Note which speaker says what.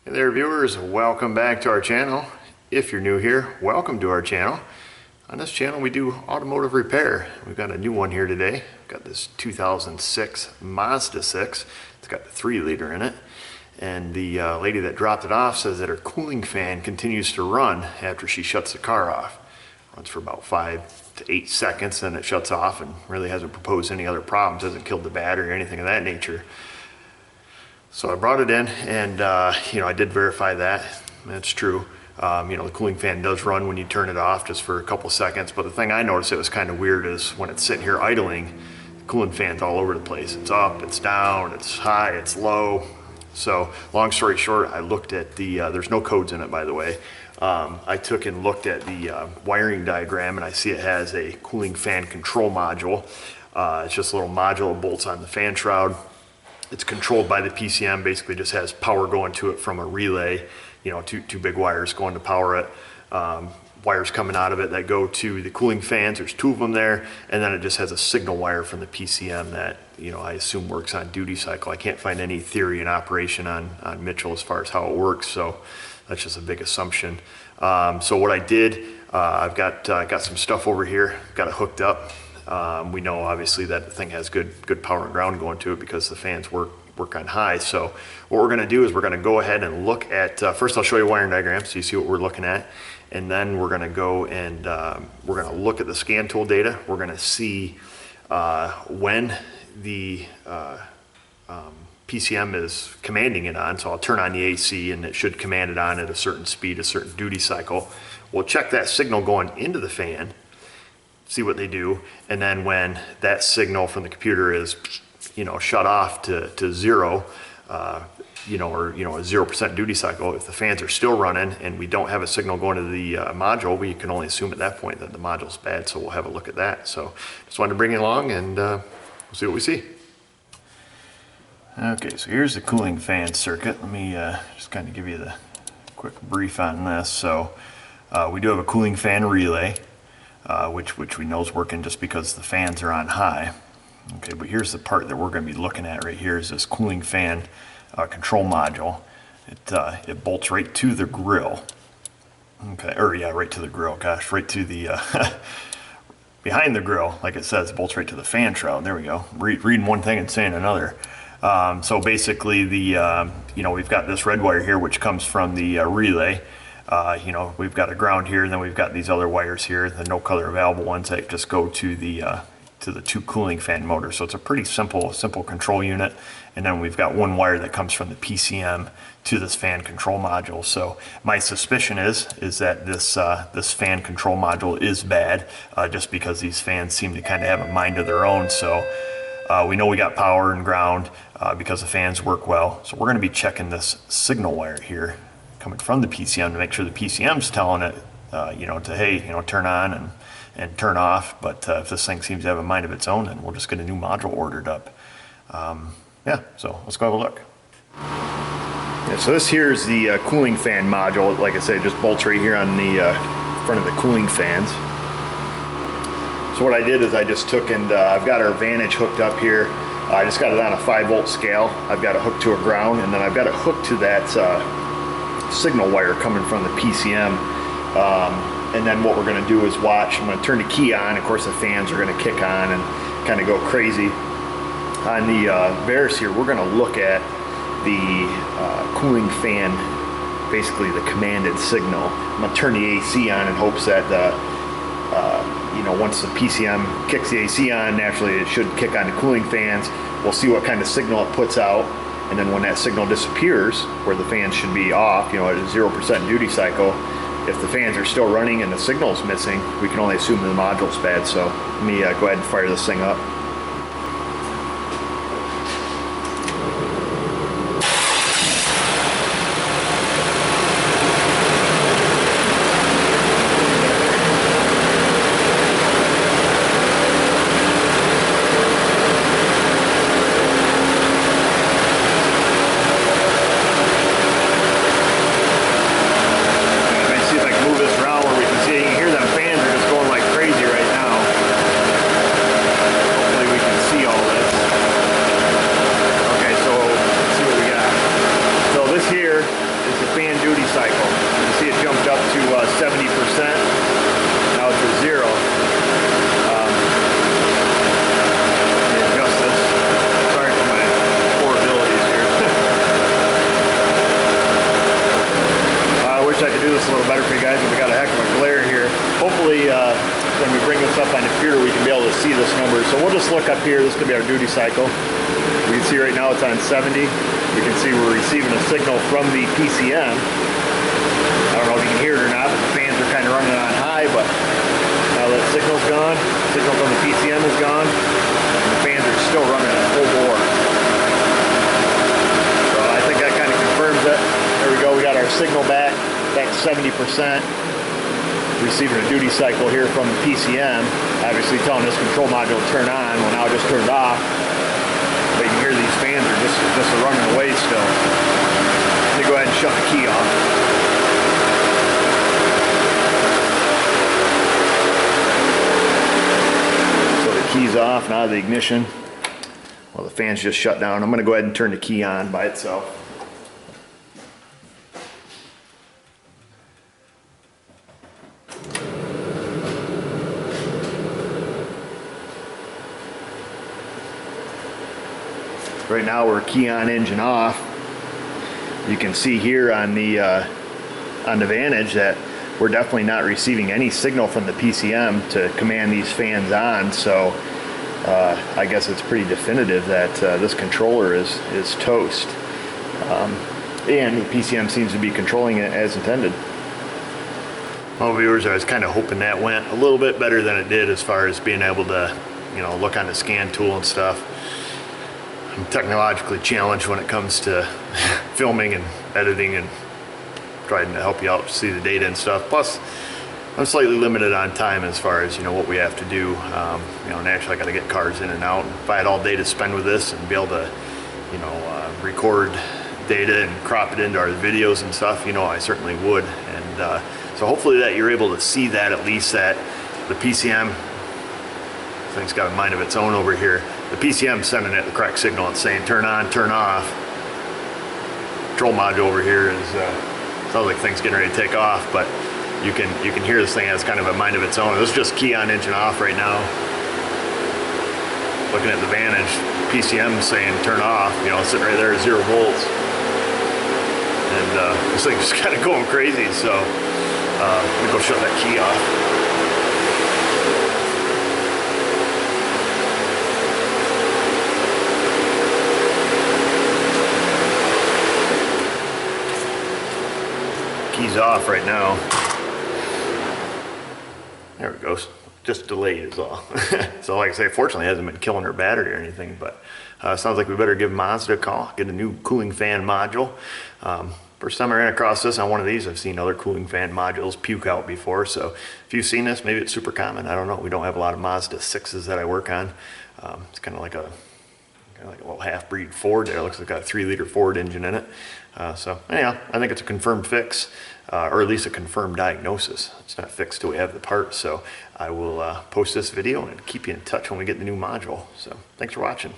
Speaker 1: Hey there viewers, welcome back to our channel. If you're new here, welcome to our channel. On this channel we do automotive repair. We've got a new one here today. We've got this 2006 Mazda 6. It's got the 3-liter in it. And the lady that dropped it off says that her cooling fan continues to run after she shuts the car off. Runs for about 5 to 8 seconds, then it shuts off and really hasn't proposed any other problems, hasn't killed the battery or anything of that nature. So I brought it in and I did verify that. That's true. The cooling fan does run when you turn it off just for a couple seconds, but the thing I noticed that was kind of weird is when it's sitting here idling, the cooling fan's all over the place. It's up, it's down, it's high, it's low. So long story short, I looked at the, there's no codes in it by the way. I took and looked at the wiring diagram and I see it has a cooling fan control module. It's just a little module that bolts on the fan shroud. It's controlled by the PCM, basically just has power going to it from a relay, two big wires going to power it. Wires coming out of it that go to the cooling fans, there's 2 of them there, and then it just has a signal wire from the PCM that, I assume works on duty cycle. I can't find any theory in operation on Mitchell as far as how it works, so that's just a big assumption. So what I did, I've got some stuff over here, got it hooked up. We know obviously that the thing has good power and ground going to it because the fans work on high. So what we're going to do is we're going to go ahead and look at, first I'll show you a wiring diagram so you see what we're looking at, and then we're going to go and we're going to look at the scan tool data. We're going to see when the PCM is commanding it on. So I'll turn on the AC and it should command it on at a certain speed, a certain duty cycle. We'll check that signal going into the fan, see what they do, and then when that signal from the computer is shut off to zero, or a 0% duty cycle, if the fans are still running and we don't have a signal going to the module, we can only assume at that point that the module's bad, so we'll have a look at that. So just wanted to bring you along and we'll see what we see. Okay, so here's the cooling fan circuit. Let me just kind of give you the quick brief on this. So we do have a cooling fan relay, which we know is working just because the fans are on high. Okay, but here's the part that we're going to be looking at right here is this cooling fan control module. It bolts right to the grill. Okay, or yeah, right to the grill. Gosh, right to the behind the grill, like it says, it bolts right to the fan shroud. There we go. Reading one thing and saying another. So basically, we've got this red wire here, which comes from the relay. We've got a ground here, and then we've got these other wires here, the no color available ones that just go to the 2 cooling fan motors. So it's a pretty simple control unit. And then we've got 1 wire that comes from the PCM to this fan control module. So my suspicion is that this fan control module is bad, just because these fans seem to kind of have a mind of their own. So we know we got power and ground because the fans work well. So we're going to be checking this signal wire here coming from the PCM to make sure the PCM's telling it, hey, turn on and turn off. But if this thing seems to have a mind of its own, then we'll just get a new module ordered up. So let's go have a look. Yeah, so this here is the cooling fan module. Like I said, it just bolts right here on the front of the cooling fans. So what I did is I just took and I've got our Vantage hooked up here. I just got it on a 5-volt scale. I've got it hooked to a ground, and then I've got it hooked to that signal wire coming from the PCM. And then what we're going to do is watch. I'm going to turn the key on. Of course, the fans are going to kick on and kind of go crazy. On the Veris here, we're going to look at the cooling fan, basically the commanded signal. I'm going to turn the AC on in hopes that once the PCM kicks the AC on, naturally it should kick on the cooling fans. We'll see what kind of signal it puts out, and then when that signal disappears, where the fans should be off, at a 0% duty cycle, if the fans are still running and the signal is missing, we can only assume the module's bad. So let me go ahead and fire this thing up. is the fan duty cycle. You can see it jumped up to 70%. Now it's at 0. Let me adjust this. Sorry for my poor abilities here. I wish I could do this a little better for you guys, but we got a heck of a glare here. Hopefully, when we bring this up on the computer, we can be able to see this number. So we'll just look up here. This could be our duty cycle. We can see right now it's on 70. You can see we're receiving a signal from the PCM. I don't know if you can hear it or not, but the fans are kind of running on high, but now that signal's gone, signal from the PCM is gone, and the fans are still running at full bore. So I think that kind of confirms it. There we go, we got our signal back to 70%. Receiving a duty cycle here from the PCM, obviously telling this control module to turn on. Well, now I just turned off. But you can hear these fans are just running away still. Let me go ahead and shut the key off. So the key's off, now the ignition. Well, the fan's just shut down. I'm going to go ahead and turn the key on by itself. Right now we're key on, engine off. You can see here on the Vantage that we're definitely not receiving any signal from the PCM to command these fans on. So I guess it's pretty definitive that this controller is toast. And the PCM seems to be controlling it as intended. Well, viewers, I was kind of hoping that went a little bit better than it did as far as being able to, look on the scan tool and stuff. I'm technologically challenged when it comes to filming and editing and trying to help you out see the data and stuff. Plus, I'm slightly limited on time as far as what we have to do. Naturally I got to get cars in and out. And if I had all day to spend with this and be able to, record data and crop it into our videos and stuff, I certainly would. And so hopefully that you're able to see that, at least that the PCM thing's got a mind of its own over here. The PCM sending it the correct signal and saying turn on, turn off. Control module over here is sounds like things getting ready to take off, but you can hear this thing has kind of a mind of its own. This is just key on, engine off right now. Looking at the Vantage, PCM saying turn off. Sitting right there at 0 volts, and this thing's just kind of going crazy. So let me go shut that key off. Key's off right now. There it goes. Just delayed is all. So like I say, fortunately it hasn't been killing her battery or anything, but sounds like we better give Mazda a call, get a new cooling fan module. First time I ran across this on one of these. I've seen other cooling fan modules puke out before, so if you've seen this, maybe it's super common. I don't know. We don't have a lot of Mazda 6s that I work on. It's kind of like a little half-breed Ford there. It looks like it's got a 3-liter Ford engine in it. So anyhow, I think it's a confirmed fix, or at least a confirmed diagnosis. It's not fixed till we have the part. So I will post this video and keep you in touch when we get the new module. So thanks for watching.